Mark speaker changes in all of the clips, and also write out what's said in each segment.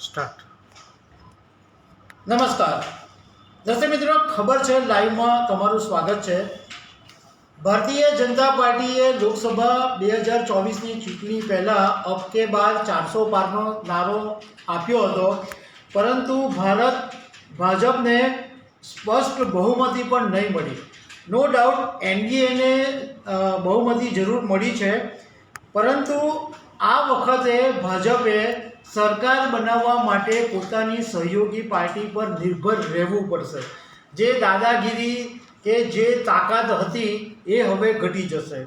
Speaker 1: Start.
Speaker 2: નમસ્કાર દર્શક મિત્રો, ખબર છે લાઈવમાં તમારું સ્વાગત છે. ભારતીય જનતા પાર્ટીએ લોકસભા 2024ની ચૂંટણી પહેલાં અબ કે બાર 400 પારનો નારો આપ્યો હતો, પરંતુ ભાજપને સ્પષ્ટ બહુમતી પણ નહીં મળી. નો ડાઉટ એનડીએને બહુમતી જરૂર મળી છે, પરંતુ આ વખતે ભાજપે સરકાર બનાવવા માટે પોતાની સહયોગી પાર્ટી પર નિર્ભર રહેવું પડશે. જે દાદાગીરી કે જે તાકાત હતી એ હવે ઘટી જશે.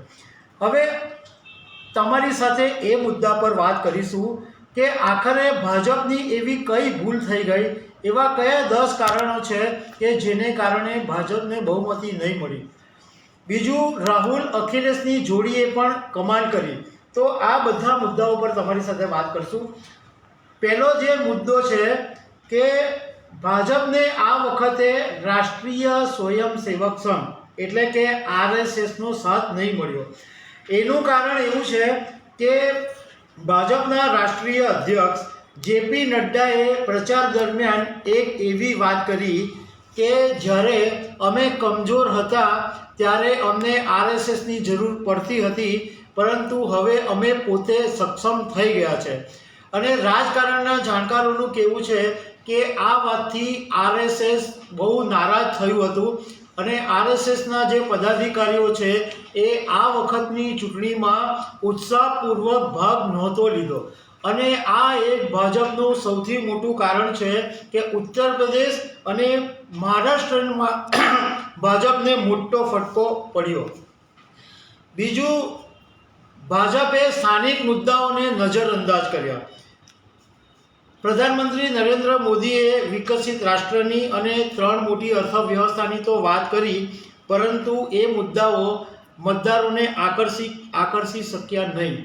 Speaker 2: હવે તમારી સાથે એ મુદ્દા પર વાત કરીશું કે આખરે ભાજપની એવી કઈ ભૂલ થઈ ગઈ, એવા કયા 10 કારણો છે કે જેને કારણે ભાજપને બહુમતી નહીં મળી. બીજું, રાહુલ અખિલેશની જોડીએ પણ કમાલ કરી. તો આ બધા મુદ્દાઓ પર તમારી સાથે વાત કરશું. પહેલો જે મુદ્દો છે કે ભાજપને આ વખતે રાષ્ટ્રીય સ્વયંસેવક સંઘ એટલે કે RSSનો સાથ નહીં મળ્યો. એનું કારણ એવું છે કે ભાજપના રાષ્ટ્રીય અધ્યક્ષ જેપી નડ્ડાએ પ્રચાર દરમિયાન એક એવી વાત કરી કે જ્યારે અમે કમજોર હતા ત્યારે અમને RSSની જરૂર પડતી હતી, પરંતુ હવે અમે પોતે સક્ષમ થઈ ગયા છે. અને રાજકારણના જાણકારોનું કહેવું છે કે આ વાતથી RSS બહુ નારાજ થયું હતું અને RSSના જે પદાધિકારીઓ છે એ આ વખતની ચૂંટણીમાં ઉત્સાહપૂર્વક ભાગ નહોતો લીધો. અને આ એક ભાજપનું સૌથી મોટું કારણ છે કે ઉત્તર પ્રદેશ અને મહારાષ્ટ્રમાં ભાજપને મોટો ફટકો પડ્યો. બીજું, ભાજપે સ્થાનિક મુદ્દાઓને નજરઅંદાજ કર્યા. પ્રધાનમંત્રી નરેન્દ્ર મોદીએ વિકસિત રાષ્ટ્રની અને 3 મોટી અર્થવ્યવસ્થાની તો વાત કરી, પરંતુ એ મુદ્દાઓ મતદારોને આકર્ષી શક્યા નહીં.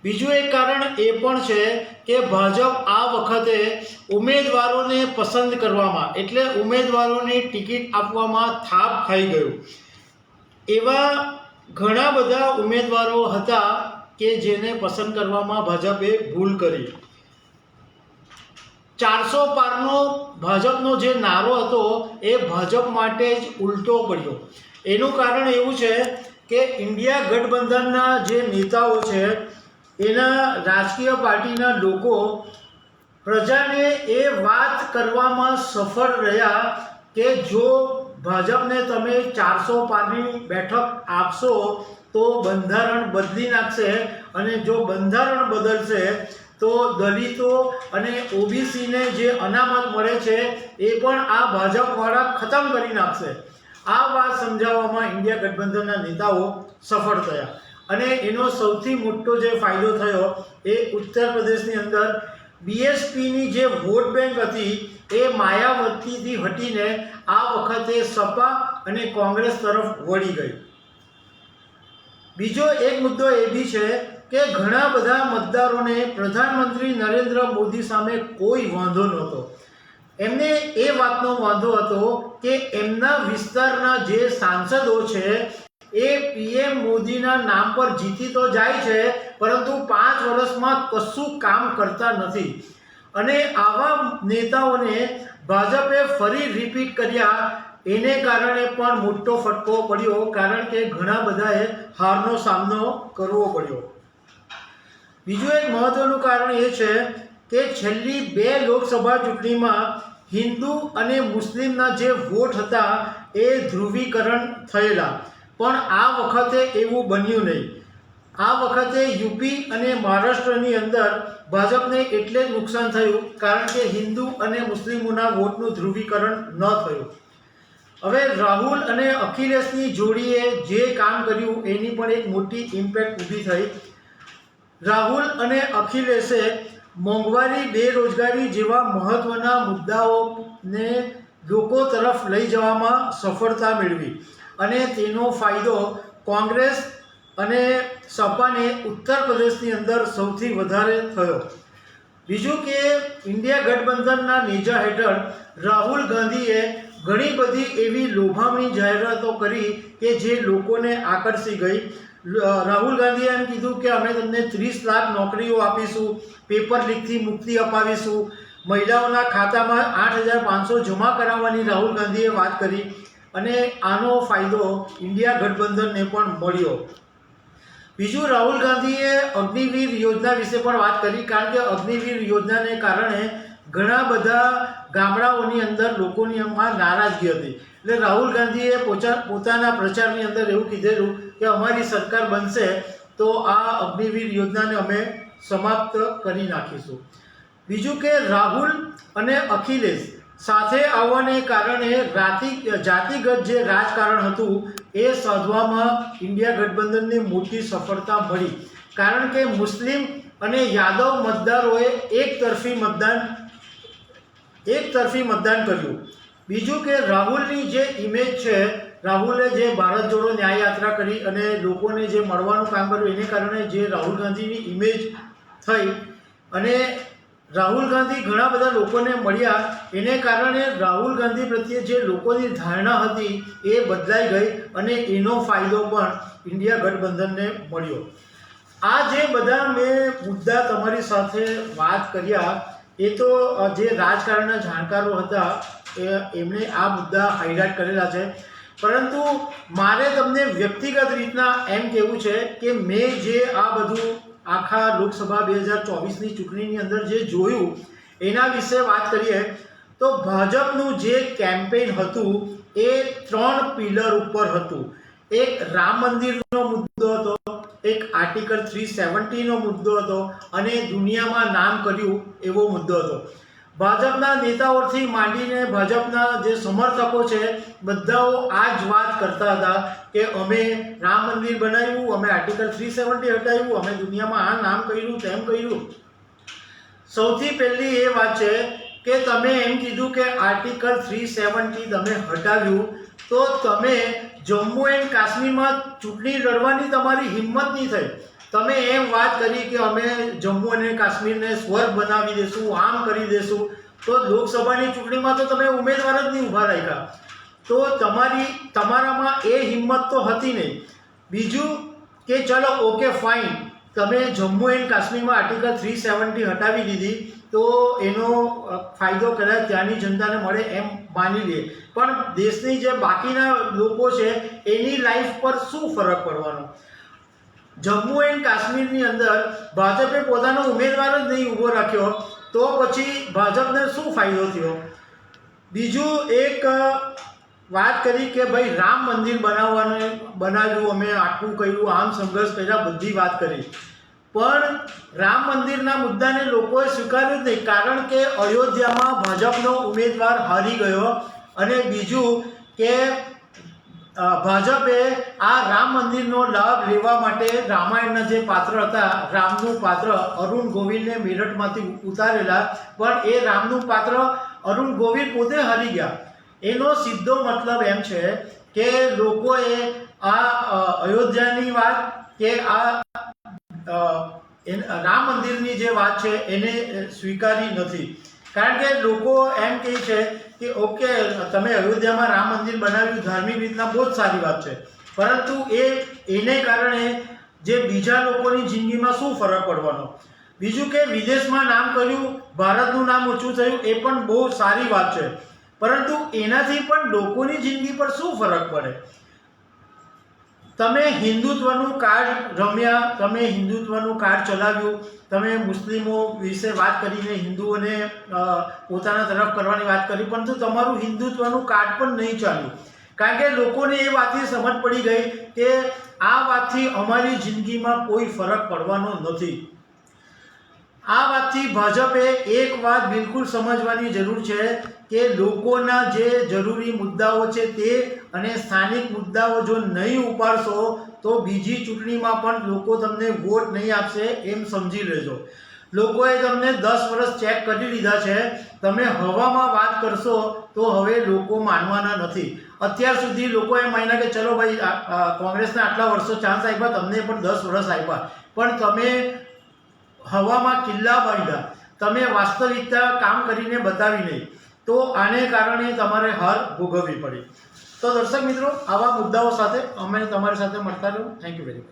Speaker 2: બીજું એક કારણ એ પણ છે કે ભાજપ આ વખતે ઉમેદવારોને પસંદ કરવામાં એટલે ઉમેદવારોની ટિકિટ આપવામાં થાપ ખાઈ ગયું. એવા ઘણા બધા ઉમેદવારો હતા કે જેને પસંદ કરવામાં ભાજપે ભૂલ કરી. 400 પારનો ભાજપનો જે નારો હતો એ ભાજપ માટે જ ઉલટો પડ્યો. એનું કારણ એવું છે કે ઇન્ડિયા ગઠબંધનના જે નેતાઓ છે એના રાજકીય પાર્ટીના લોકો પ્રજાને એ વાત કરવામાં સફળ રહ્યા કે જો ભાજપને તમે 400 પારની બેઠક આપશો તો બંધારણ બદલી નાખશે, અને જો બંધારણ બદલશે તો દલિતો અને OBCને જે અનામત મળે છે એ પણ આ ભાજપવાળા ખતમ કરી નાખશે. આ વાત સમજાવવામાં ઇન્ડિયા ગઠબંધનના નેતાઓ સફળ થયા. અને એનો સૌથી મોટો જે ફાયદો થયો એ ઉત્તર પ્રદેશની અંદર BSPની જે વોટ બેંક હતી એ માયાવતીથી હટીને આ વખતે સપા અને કોંગ્રેસ તરફ વળી ગઈ. બીજો એક મુદ્દો એ બી છે કે ઘણા બધા મતદારોને પ્રધાનમંત્રી નરેન્દ્ર મોદી સામે કોઈ વાંધો નહોતો. એમને એ વાતનો વાંધો હતો કે એમના વિસ્તારના જે સાંસદો છે એ PM મોદીના નામ પર જીતી તો જાય છે, પરંતુ 5 વર્ષમાં કશું કામ કરતા નથી. અને આવા નેતાઓને ભાજપે ફરી રિપીટ કર્યા, એને કારણે પણ મોટો ફટકો પડ્યો, કારણ કે ઘણા બધાએ હારનો સામનો કરવો પડ્યો. બીજું એક મહત્વનું કારણ એ છે કે છેલ્લી 2 લોકસભા ચૂંટણીમાં હિન્દુ અને મુસ્લિમના જે વોટ હતા એ ધ્રુવીકરણ થયેલા, પણ આ વખતે એવું બન્યું નહીં. આ વખતે યુપી અને મહારાષ્ટ્રની અંદર ભાજપને એટલે જ નુકસાન થયું કારણ કે હિન્દુ અને મુસ્લિમોના વોટનું ધ્રુવીકરણ ન થયું. હવે રાહુલ અને અખિલેશની જોડીએ જે કામ કર્યું એની પણ એક મોટી ઇમ્પેક્ટ ઊભી થઈ. રાહુલ અને અખિલેશે મોંઘવારી, બેરોજગારી જેવા મહત્ત્વના મુદ્દાઓને લોકો તરફ લઈ જવામાં સફળતા મેળવી, અને તેનો ફાયદો કોંગ્રેસ અને સપાને ઉત્તર પ્રદેશની અંદર સૌથી વધારે થયો. બીજું કે ઇન્ડિયા ગઠબંધનના નેજા હેઠળ રાહુલ ગાંધીએ ઘણી બધી એવી લોભામણી જાહેરાતો કરી કે જે લોકોને આકર્ષી ગઈ. રાહુલ ગાંધીએ એમ કીધું કે અમે તમને 30 લાખ નોકરીઓ આપીશું, પેપર લીકથી મુક્તિ અપાવીશું, મહિલાઓના ખાતામાં 8,500 જમા કરાવવાની રાહુલ ગાંધીએ વાત કરી અને આનો ફાયદો ઇન્ડિયા ગઠબંધનને પણ મળ્યો. બીજું, રાહુલ ગાંધીએ અગ્નિવીર યોજના વિશે પણ વાત કરી, કારણ કે અગ્નિવીર યોજનાને કારણે ઘણા બધા ગામડાઓની અંદર લોકોની નારાજગી હતી. એટલે રાહુલ ગાંધીએ પોતાના પ્રચારની અંદર એવું કીધેલું કે અમારી સરકાર બનશે તો આ અગ્નિવીર યોજનાને અમે સમાપ્ત કરી નાખીશું. બીજું કે રાહુલ અને અખિલેશ સાથે આવવાને કારણે જાતિગત જે રાજકારણ હતું એ સાધવામાં ઇન્ડિયા ગઠબંધનને મોટી સફળતા મળી, કારણ કે મુસ્લિમ અને યાદવ મતદારોએ એકતરફી મતદાન કર્યું. બીજું કે રાહુલની જે ઇમેજ છે, રાહુલે જે ભારત જોડો ન્યાય યાત્રા કરી અને લોકોને જે મળવાનું કામ કર્યું એને કારણે જે રાહુલ ગાંધીની ઇમેજ થઈ અને રાહુલ ગાંધી ઘણા બધા લોકોને મળ્યા, એને કારણે રાહુલ ગાંધી પ્રત્યે જે લોકોની ધારણા હતી એ બદલાઈ ગઈ અને એનો ફાયદો પણ ઇન્ડિયા ગઠબંધનને મળ્યો. આ જે બધા મેં મુદ્દા તમારી સાથે વાત કર્યા એ તો જે રાજકારણના જાણકારો હતા એમણે આ મુદ્દા હાઇલાઇટ કરેલા છે, પરંતુ મારે તમને વ્યક્તિગત રીતના એમ કહેવું છે કે મેં જે આ બધું આખા લોકસભા 2024ની ચૂંટણીની અંદર જે જોયું એના વિશે વાત કરીએ તો ભાજપનું જે કેમ્પેઇન હતું એ 3 પિલર ઉપર હતું. એક રામ મંદિરનો મુદ્દો હતો, એક આર્ટિકલ 370નો મુદ્દો હતો અને દુનિયામાં નામ કર્યું એવો મુદ્દો હતો. ભાજપના નેતાઓથી માંડીને ભાજપના જે સમર્થકો છે બધાઓ આ જ વાત કરતા હતા કે અમે રામ મંદિર બનાવ્યું, અમે આર્ટિકલ 370 હટાવ્યું, અમે દુનિયામાં આ નામ કર્યું તેમ કર્યું. સૌથી પહેલી એ વાત છે કે તમે એમ કીધું કે આર્ટિકલ 370 તમે હટાવ્યું તો તમે જમ્મુ એન્ડ કાશ્મીરમાં ચૂંટણી લડવાની તમારી હિંમત નહીં થઈ. તમે એમ વાત કરી કે અમે જમ્મુ અને કાશ્મીરને સ્વર્ગ બનાવી દેશું, આમ કરી દેશું, તો લોકસભાની ચૂંટણીમાં તો તમે ઉમેદવાર જ નહીં ઊભા રાખ્યા, તો તમારામાં એ હિંમત તો હતી નહીં. બીજું કે ચલો ઓકે ફાઇન, તમે જમ્મુ એન્ડ કાશ્મીરમાં આર્ટિકલ 370 હટાવી દીધી તો એનો ફાયદો કદાચ ત્યાંની જનતાને મળે એમ માની લઈએ, પણ દેશની જે બાકીના લોકો છે એની લાઈફ પર શું ફરક પડવાનો? જમ્મુ એન્ડ કાશ્મીરની અંદર ભાજપે પોતાનો ઉમેદવાર જ નહીં ઊભો રાખ્યો તો પછી ભાજપને શું ફાયદો થયો? બીજું એક વાત કરી કે ભાઈ રામ મંદિર બનાવ્યું, અમે આટલું કર્યું, આમ સંઘર્ષ કર્યા, બધી વાત કરી, પણ રામ મંદિરના મુદ્દાને લોકોએ સ્વીકાર્યું જ નહીં, કારણ કે અયોધ્યામાં ભાજપનો ઉમેદવાર હારી ગયો. અને બીજું કે ભાજપે આ રામ મંદિરનો લાભ લેવા માટે રામાયણના જે પાત્ર હતા, રામનું પાત્ર અરુણ ગોવિલને મેરઠમાંથી ઉતારેલા, પણ એ રામનું પાત્ર અરુણ ગોવિલ પોતે હારી ગયા. એનો સીધો મતલબ એમ છે કે લોકોએ આ અયોધ્યાની વાત કે આ રામ મંદિરની જે વાત છે એને સ્વીકારી નથી, કારણ કે લોકો એમ કહે છે કે ઓકે તમે અયોધ્યામાં રામ મંદિર બનાવ્યું, ધાર્મિક રીતના બહુ જ સારી વાત છે, પરંતુ એને કારણે જે બીજા લોકોની જિંદગીમાં શું ફરક પડવાનો? બીજું કે વિદેશમાં નામ કર્યું, ભારતનું નામ ઊંચું થયું, એ પણ બહુ સારી વાત છે, પરંતુ એનાથી પણ લોકોની જિંદગી પર શું ફરક પડે? તમે હિન્દુત્વનું કાર્ડ રમ્યા, તમે હિન્દુત્વનું કાર્ડ ચલાવ્યું, તમે મુસ્લિમો વિશે વાત કરીને હિન્દુઓને પોતાના તરફ કરવાની વાત કરી, પરંતુ તમારું હિન્દુત્વનું કાર્ડ પણ નહીં ચાલ્યું, કારણ કે લોકોને એ વાતની સમજ પડી ગઈ કે આ વાતથી અમારી જિંદગીમાં કોઈ ફરક પડવાનો નથી. આ વાતથી ભાજપે એક વાત બિલકુલ સમજવાની જરૂર છે કે લોકોના જે જરૂરી મુદ્દાઓ છે તે અને સ્થાનિક મુદ્દાઓ જો નહીં ઉપાડશો તો બીજી ચૂંટણીમાં પણ લોકો તમને વોટ નહીં આપશે, એમ સમજી લેજો. લોકોએ તમને 10 વર્ષ ચેક કરી લીધા છે, તમે હવામાં વાત કરશો તો હવે લોકો માનવાના નથી. અત્યાર સુધી લોકો એમ માન્યા કે ચલો ભાઈ કોંગ્રેસને આટલા વર્ષો ચાન્સ આપ્યા, તમને પણ 10 વર્ષ આપ્યા, પણ તમે હવામાં કિલ્લા બાંધ્યા, તમે વાસ્તવિકતા કામ કરીને બતાવી નહીં, તો આને કારણે તમારે હાર ભોગવવી પડી. તો દર્શક મિત્રો, આવા મુદ્દાઓ સાથે અમે તમારી સાથે મળતા રહો. Thank you very much.